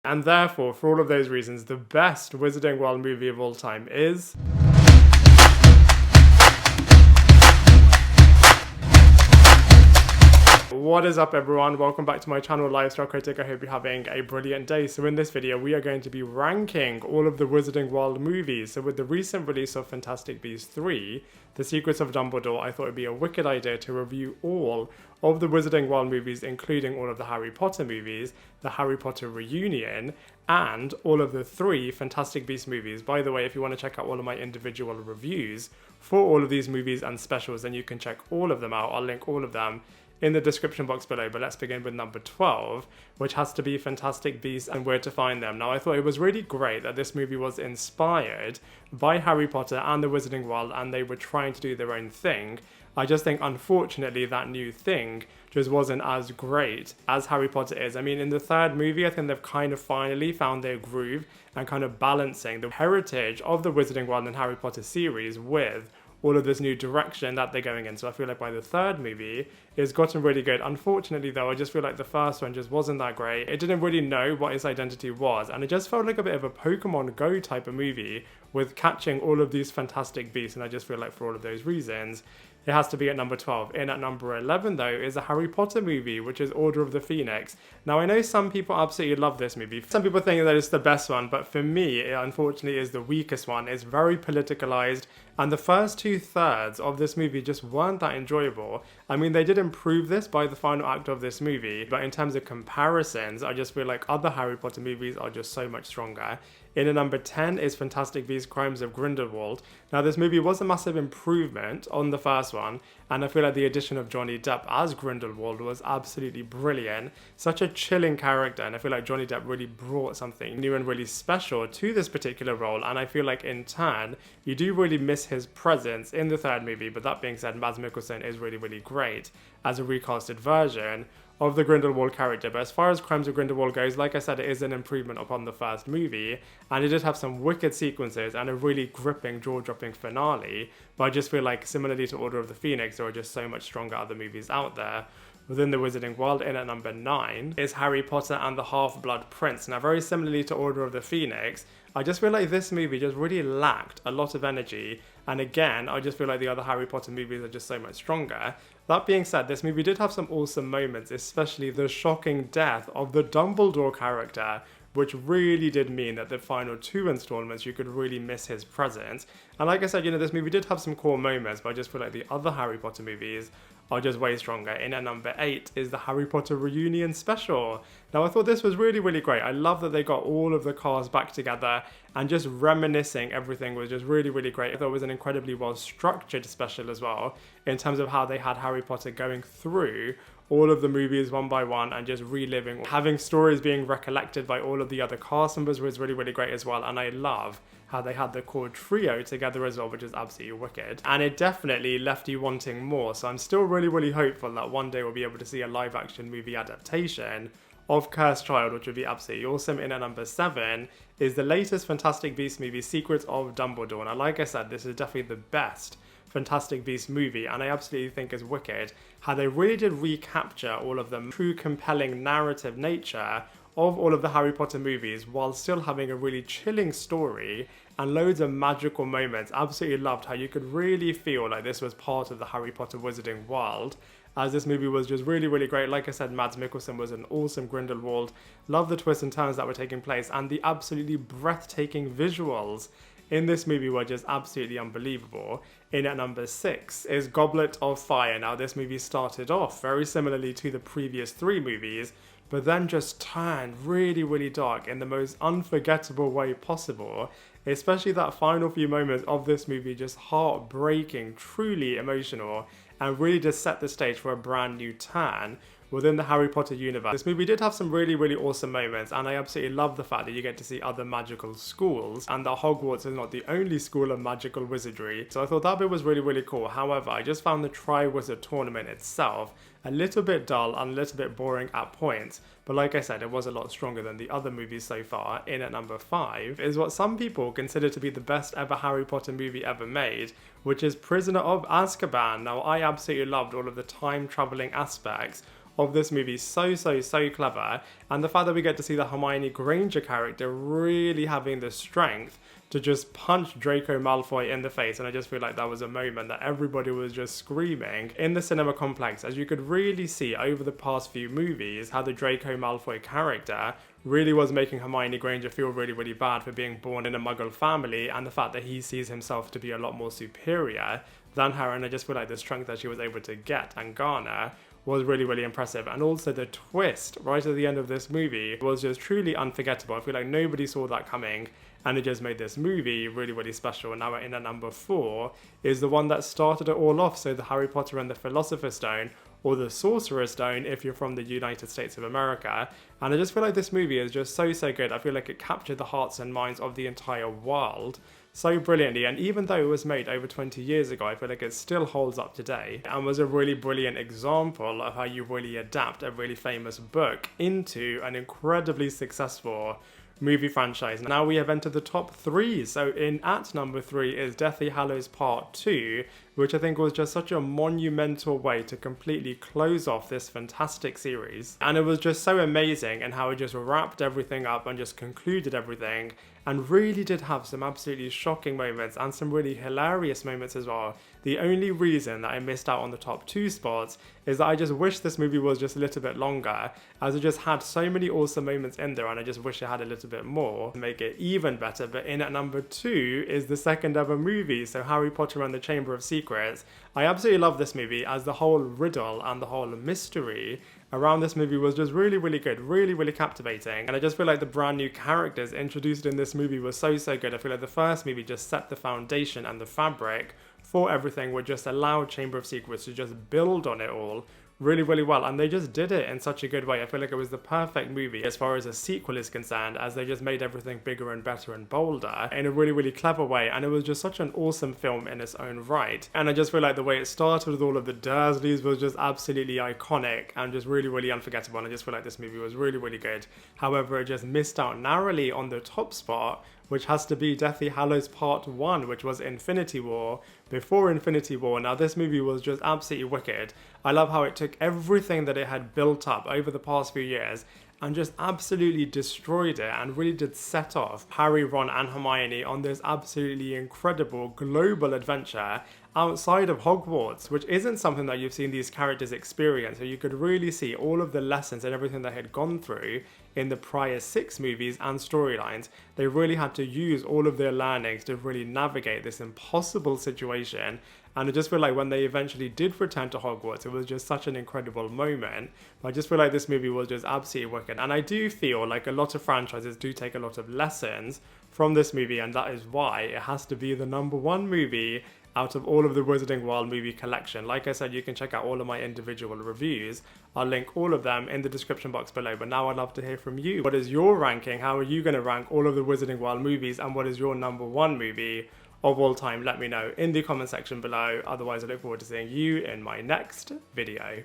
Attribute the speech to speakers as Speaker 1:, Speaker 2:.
Speaker 1: And therefore, for all of those reasons, the best Wizarding World movie of all time is... What is up everyone, welcome back to my channel Lifestyle Critic. I hope you're having a brilliant day. So in this video we are going to be ranking all of the Wizarding World movies. So with the recent release of Fantastic Beasts 3, The Secrets of Dumbledore, I thought it would be a wicked idea to review all of the Wizarding World movies, including all of the Harry Potter movies, the Harry Potter reunion, and all of the 3 Fantastic Beasts movies. By the way, if you want to check out all of my individual reviews for all of these movies and specials, then you can check all of them out. I'll link all of them in the description box below, but let's begin with number 12, which has to be Fantastic Beasts and Where to Find Them. Now, I thought it was really great that this movie was inspired by Harry Potter and the Wizarding World, and they were trying to do their own thing. I just think, unfortunately, that new thing just wasn't as great as Harry Potter is. I mean, in the 3rd movie, I think they've kind of finally found their groove and kind of balancing the heritage of the Wizarding World and Harry Potter series with all of this new direction that they're going in. So I feel like by the 3rd movie, it's gotten really good. Unfortunately though, I just feel like the first one just wasn't that great. It didn't really know what its identity was, and it just felt like a bit of a Pokemon Go type of movie with catching all of these fantastic beasts, and I just feel like for all of those reasons, it has to be at number 12. In at number 11 though is a Harry Potter movie, which is Order of the Phoenix. Now I know some people absolutely love this movie. Some people think that it's the best one, but for me it unfortunately is the weakest one. It's very politicalized, and the first 2/3 of this movie just weren't that enjoyable. I mean, they did improve this by the final act of this movie, but in terms of comparisons, I just feel like other Harry Potter movies are just so much stronger. In at number 10 is Fantastic Beasts: Crimes of Grindelwald. Now this movie was a massive improvement on the first one, and I feel like the addition of Johnny Depp as Grindelwald was absolutely brilliant. Such a chilling character, and I feel like Johnny Depp really brought something new and really special to this particular role, and I feel like in turn, you do really miss his presence in the 3rd movie. But that being said, Mads Mikkelsen is really, really great as a recasted version of the Grindelwald character. But as far as Crimes of Grindelwald goes, like I said, it is an improvement upon the first movie, and it did have some wicked sequences and a really gripping, jaw-dropping finale. But I just feel like, similarly to Order of the Phoenix, there are just so much stronger other movies out there within the Wizarding World. In at number 9 is Harry Potter and the Half-Blood Prince. Now, very similarly to Order of the Phoenix, I just feel like this movie just really lacked a lot of energy, and again, I just feel like the other Harry Potter movies are just so much stronger. That being said, this movie did have some awesome moments, especially the shocking death of the Dumbledore character, which really did mean that the final 2 installments, you could really miss his presence. And like I said, you know, this movie did have some core moments, but I just feel like the other Harry Potter movies are just way stronger. In at number 8 is the Harry Potter reunion special. Now I thought this was really, really great. I love that they got all of the cast back together, and just reminiscing everything was just really, really great. I thought it was an incredibly well structured special as well, in terms of how they had Harry Potter going through all of the movies one by one and just reliving, having stories being recollected by all of the other cast members was really, really great as well. And I love how they had the core trio together as well, which is absolutely wicked. And it definitely left you wanting more. So I'm still really, really hopeful that one day we'll be able to see a live action movie adaptation of Cursed Child, which would be absolutely awesome. In at number 7 is the latest Fantastic Beasts movie, Secrets of Dumbledore. Now, like I said, this is definitely the best Fantastic Beasts movie, and I absolutely think is wicked how they really did recapture all of the true compelling narrative nature of all of the Harry Potter movies, while still having a really chilling story and loads of magical moments. Absolutely loved how you could really feel like this was part of the Harry Potter Wizarding World, as this movie was just really, really great. Like I said, Mads Mikkelsen was an awesome Grindelwald. Love the twists and turns that were taking place, and the absolutely breathtaking visuals in this movie were just absolutely unbelievable. In at number 6 is Goblet of Fire. Now this movie started off very similarly to the previous 3 movies, but then just turned really, really dark in the most unforgettable way possible. Especially that final few moments of this movie, just heartbreaking, truly emotional, and really just set the stage for a brand new turn within the Harry Potter universe. This movie did have some really, really awesome moments, and I absolutely love the fact that you get to see other magical schools, and that Hogwarts is not the only school of magical wizardry. So I thought that bit was really, really cool. However, I just found the Triwizard Tournament itself a little bit dull and a little bit boring at points, but like I said, it was a lot stronger than the other movies so far. In at number 5 is what some people consider to be the best ever Harry Potter movie ever made, which is Prisoner of Azkaban. Now, I absolutely loved all of the time traveling aspects of this movie so clever, and the fact that we get to see the Hermione Granger character really having the strength to just punch Draco Malfoy in the face, and I just feel like that was a moment that everybody was just screaming in the cinema complex, as you could really see over the past few movies how the Draco Malfoy character really was making Hermione Granger feel really bad for being born in a Muggle family, and the fact that he sees himself to be a lot more superior than her, and I just feel like the strength that she was able to get and garner was really impressive. And also the twist right at the end of this movie was just truly unforgettable. I feel like nobody saw that coming, and it just made this movie really special. And now we're in at number 4 is the one that started it all off, so the Harry Potter and the Philosopher's Stone, or the Sorcerer's Stone if you're from the United States of America. And I just feel like this movie is just so good. I feel like it captured the hearts and minds of the entire world so brilliantly, and even though it was made over 20 years ago, I feel like it still holds up today and was a really brilliant example of how you really adapt a really famous book into an incredibly successful movie franchise. Now we have entered the top 3, so at number 3 is Deathly Hallows Part 2, which I think was just such a monumental way to completely close off this fantastic series. And it was just so amazing in how it just wrapped everything up and just concluded everything, and really did have some absolutely shocking moments and some really hilarious moments as well. The only reason that I missed out on the top 2 spots is that I just wish this movie was just a little bit longer, as it just had so many awesome moments in there, and I just wish it had a little bit more to make it even better. But in at number 2 is the second ever movie, so Harry Potter and the Chamber of Secrets. I absolutely love this movie, as the whole riddle and the whole mystery around this movie was just really good, really captivating. And I just feel like the brand new characters introduced in this movie were so good. I feel like the first movie just set the foundation and the fabric for everything, would just allow Chamber of Secrets to just build on it all really well, and they just did it in such a good way. I feel like it was the perfect movie as far as a sequel is concerned, as they just made everything bigger and better and bolder in a really clever way, and it was just such an awesome film in its own right. And I just feel like the way it started with all of the Dursleys was just absolutely iconic and just really unforgettable, and I just feel like this movie was really good. However, it just missed out narrowly on the top spot, which has to be Deathly Hallows Part 1, which was Infinity War, before Infinity War. Now this movie was just absolutely wicked. I love how it took everything that it had built up over the past few years and just absolutely destroyed it, and really did set off Harry, Ron and Hermione on this absolutely incredible global adventure outside of Hogwarts, which isn't something that you've seen these characters experience. So you could really see all of the lessons and everything they had gone through in the prior 6 movies and storylines. They really had to use all of their learnings to really navigate this impossible situation. And I just feel like when they eventually did return to Hogwarts, it was just such an incredible moment. I just feel like this movie was just absolutely wicked. And I do feel like a lot of franchises do take a lot of lessons from this movie, and that is why it has to be the number 1 movie out of all of the Wizarding World movie collection. Like I said, you can check out all of my individual reviews. I'll link all of them in the description box below. But now I'd love to hear from you. What is your ranking? How are you going to rank all of the Wizarding World movies? And what is your number 1 movie of all time? Let me know in the comment section below. Otherwise, I look forward to seeing you in my next video.